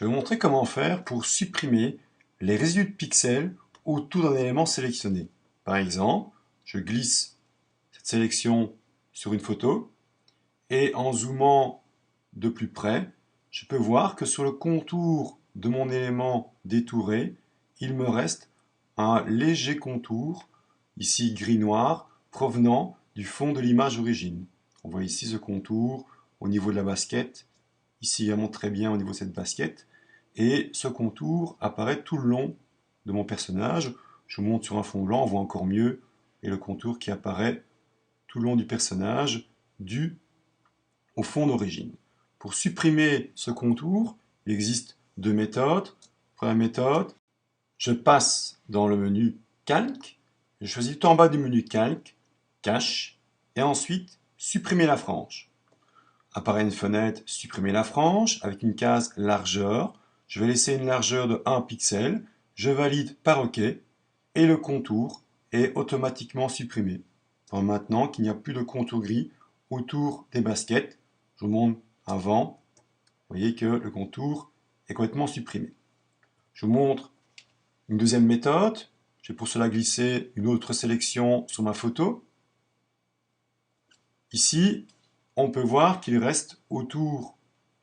Je vais vous montrer comment faire pour supprimer les résidus de pixels autour d'un élément sélectionné. Par exemple, je glisse cette sélection sur une photo et en zoomant de plus près, je peux voir que sur le contour de mon élément détouré, il me reste un léger contour, ici gris-noir, provenant du fond de l'image d'origine. On voit ici ce contour au niveau de la basket, ici également très bien au niveau de cette basket, et ce contour apparaît tout le long de mon personnage. Je monte sur un fond blanc, on voit encore mieux, et le contour qui apparaît tout le long du personnage, dû au fond d'origine. Pour supprimer ce contour, il existe deux méthodes. Première méthode, je passe dans le menu Calque, je choisis tout en bas du menu Calque, Cache, et ensuite supprimer la frange. Apparaît une fenêtre supprimer la frange avec une case largeur. Je vais laisser une largeur de 1 pixel. Je valide par OK et le contour est automatiquement supprimé. Enfin, maintenant qu'il n'y a plus de contour gris autour des baskets, je vous montre avant. Vous voyez que le contour est complètement supprimé. Je vous montre une deuxième méthode. Je vais pour cela glisser une autre sélection sur ma photo. Ici, on peut voir qu'il reste autour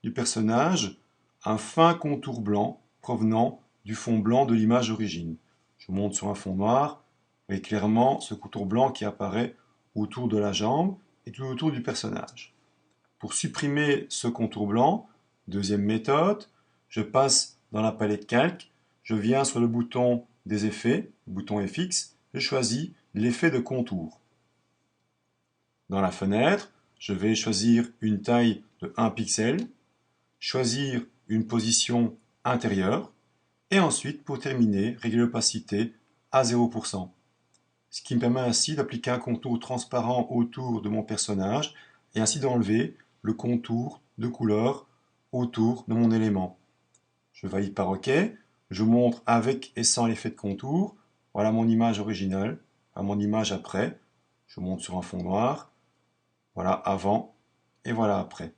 du personnage un fin contour blanc provenant du fond blanc de l'image d'origine. Je monte sur un fond noir, vous voyez clairement ce contour blanc qui apparaît autour de la jambe et tout autour du personnage. Pour supprimer ce contour blanc, deuxième méthode, je passe dans la palette calque, je viens sur le bouton des effets, le bouton FX, je choisis l'effet de contour. Dans la fenêtre, je vais choisir une taille de 1 pixel, choisir une position intérieure, et ensuite, pour terminer, régler l'opacité à 0%. Ce qui me permet ainsi d'appliquer un contour transparent autour de mon personnage, et ainsi d'enlever le contour de couleur autour de mon élément. Je valide par OK, je vous montre avec et sans l'effet de contour. Voilà mon image originale, mon image après. Je monte sur un fond noir. Voilà avant et voilà après.